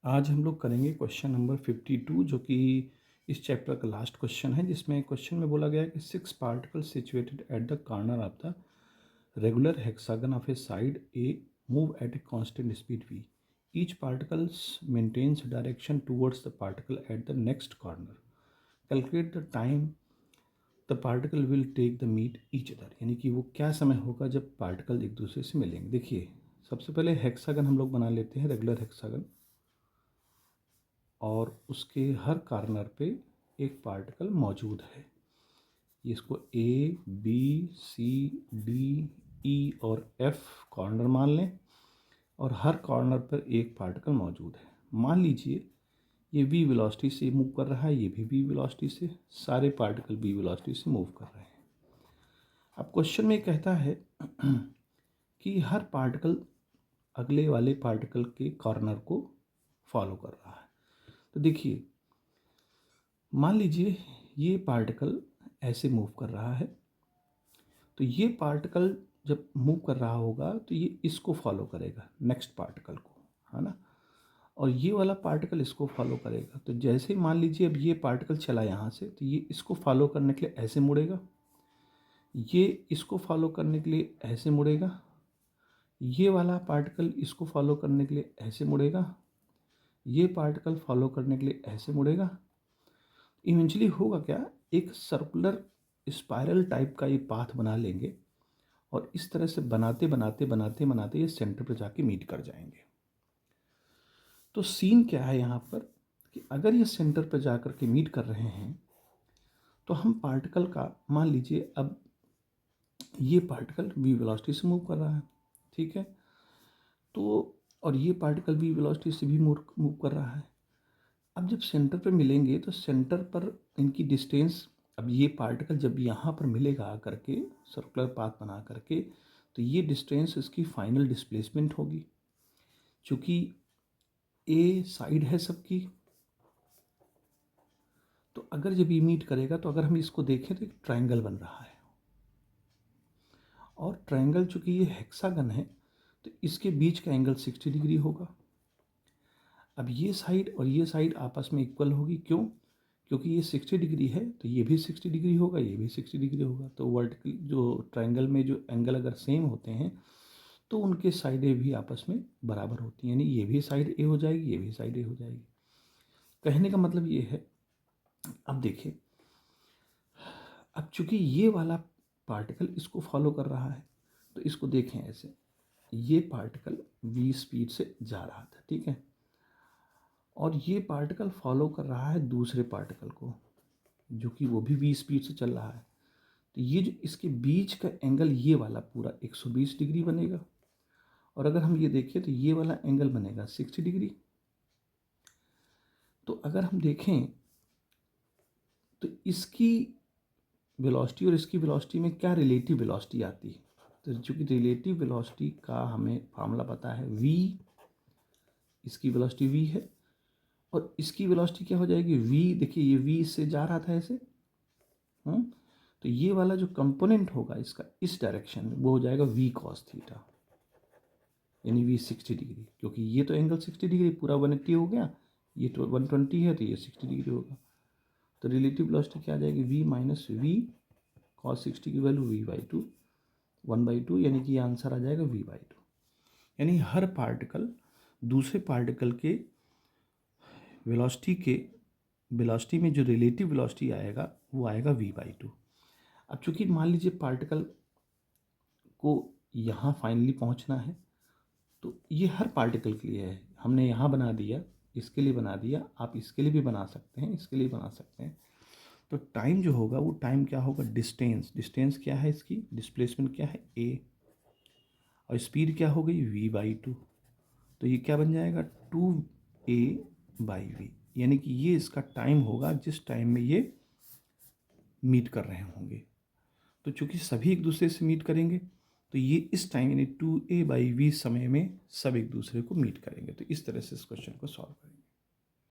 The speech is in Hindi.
आज हम लोग करेंगे क्वेश्चन नंबर 52 जो कि इस चैप्टर का लास्ट क्वेश्चन है, जिसमें क्वेश्चन में बोला गया है कि 6 particles situated at the corner of the regular hexagon of A side A move at a constant speed v. Each particles maintains direction towards the particle at the next corner. Calculate the time the particle will take the meet each other. यानी कि वो क्या समय होगा जब पार्टिकल एक दूसरे से मिलेंगे। देखिए, सबसे पहले हेक्सागन हम लोग बना लेते हैं, रेगुलर हेक्सागन, और उसके हर कॉर्नर पे एक पार्टिकल मौजूद है। इसको A B C D E और एफ कॉर्नर मान लें, और हर कॉर्नर पर एक पार्टिकल मौजूद है। मान लीजिए ये v वेलोसिटी से मूव कर रहा है, ये भी v वेलोसिटी से, सारे पार्टिकल v वेलोसिटी से मूव कर रहे हैं। अब क्वेश्चन में कहता है कि हर पार्टिकल अगले वाले पार्टिकल के कॉर्नर को फॉलो कर रहा है। तो देखिए, मान लीजिए ये पार्टिकल ऐसे मूव कर रहा है, तो ये पार्टिकल जब मूव कर रहा होगा तो ये इसको फॉलो करेगा, नेक्स्ट पार्टिकल को, है ना, और ये वाला पार्टिकल इसको फॉलो करेगा। तो जैसे ही मान लीजिए अब ये पार्टिकल चला यहाँ से, तो ये इसको फॉलो करने के लिए ऐसे मुड़ेगा, ये इसको फॉलो करने के लिए ऐसे मुड़ेगा, ये वाला पार्टिकल इसको फॉलो करने के लिए ऐसे मुड़ेगा, ये पार्टिकल फॉलो करने के लिए ऐसे मुड़ेगा। इवेंचुअली होगा क्या, एक सर्कुलर स्पाइरल टाइप का ये पाथ बना लेंगे, और इस तरह से बनाते बनाते बनाते बनाते ये सेंटर पर जाके मीट कर जाएंगे। तो सीन क्या है यहाँ पर कि अगर ये सेंटर पर जाकर के मीट कर रहे हैं, तो हम पार्टिकल का, मान लीजिए अब ये पार्टिकल v वेलोसिटी से मूव कर रहा है, ठीक है, तो और ये पार्टिकल v वेलोसिटी से भी मूव कर रहा है। अब जब सेंटर पर मिलेंगे तो सेंटर पर इनकी डिस्टेंस, अब ये पार्टिकल जब यहाँ पर मिलेगा आकर के सर्कुलर पाथ बना करके, तो ये डिस्टेंस इसकी फाइनल डिस्प्लेसमेंट होगी। चूँकि ए साइड है सबकी, तो अगर जब ये मीट करेगा तो अगर हम इसको देखें तो एक ट्रायंगल बन रहा है, और ट्रायंगल चूँकि ये हेक्सागन है तो इसके बीच का एंगल 60 डिग्री होगा। अब ये साइड और ये साइड आपस में इक्वल होगी, क्यों? क्योंकि ये 60 डिग्री है तो ये भी 60 डिग्री होगा, ये भी 60 डिग्री होगा। तो वर्टिकल जो ट्रायंगल में जो एंगल अगर सेम होते हैं तो उनके साइडें भी आपस में बराबर होती हैं, यानी ये भी साइड ए हो जाएगी, ये भी साइड ए हो जाएगी। कहने का मतलब ये है, अब देखिए, अब चूंकि ये वाला पार्टिकल इसको फॉलो कर रहा है, तो इसको देखें ऐसे, ये पार्टिकल v स्पीड से जा रहा था, ठीक है, और ये पार्टिकल फॉलो कर रहा है दूसरे पार्टिकल को जो कि वो भी v स्पीड से चल रहा है। तो ये जो इसके बीच का एंगल, ये वाला पूरा 120 डिग्री बनेगा, और अगर हम ये देखें तो ये वाला एंगल बनेगा 60 डिग्री। तो अगर हम देखें तो इसकी वेलोसिटी और इसकी वेलोसिटी में क्या रिलेटिव वेलोसिटी आती है, तो चूँकि रिलेटिव वेलोसिटी का हमें फार्मूला पता है, v, इसकी वेलोसिटी v है, और इसकी वेलोसिटी क्या हो जाएगी, v, देखिए ये v इससे जा रहा था ऐसे, तो ये वाला जो कंपोनेंट होगा इसका इस डायरेक्शन में, वो हो जाएगा v cos थीटा, यानी v 60 डिग्री, क्योंकि ये तो एंगल 60 डिग्री पूरा 180 हो गया, ये तो 120 है तो ये 60 डिग्री होगा। तो रिलेटिव वेलोसिटी क्या आ जाएगी, v माइनस वी cos 60 की वैल्यू v/2, 1/2, यानी कि आंसर आ जाएगा v/2। यानी हर पार्टिकल दूसरे पार्टिकल के वेलोसिटी में जो रिलेटिव वेलोसिटी आएगा वो आएगा v/2। अब चूंकि मान लीजिए पार्टिकल को यहाँ फाइनली पहुँचना है, तो ये हर पार्टिकल के लिए है, हमने यहाँ बना दिया, इसके लिए बना दिया, आप इसके लिए भी बना सकते हैं, इसके लिए बना सकते हैं। तो टाइम जो होगा वो टाइम क्या होगा, डिस्टेंस क्या है, इसकी डिस्प्लेसमेंट क्या है, a, और स्पीड क्या हो गई v/2। तो ये क्या बन जाएगा, 2a/v, यानी कि ये इसका टाइम होगा जिस टाइम में ये मीट कर रहे होंगे। तो चूंकि सभी एक दूसरे से मीट करेंगे, तो ये इस टाइम यानी 2a/v समय में सब एक दूसरे को मीट करेंगे। तो इस तरह से इस क्वेश्चन को सॉल्व करेंगे।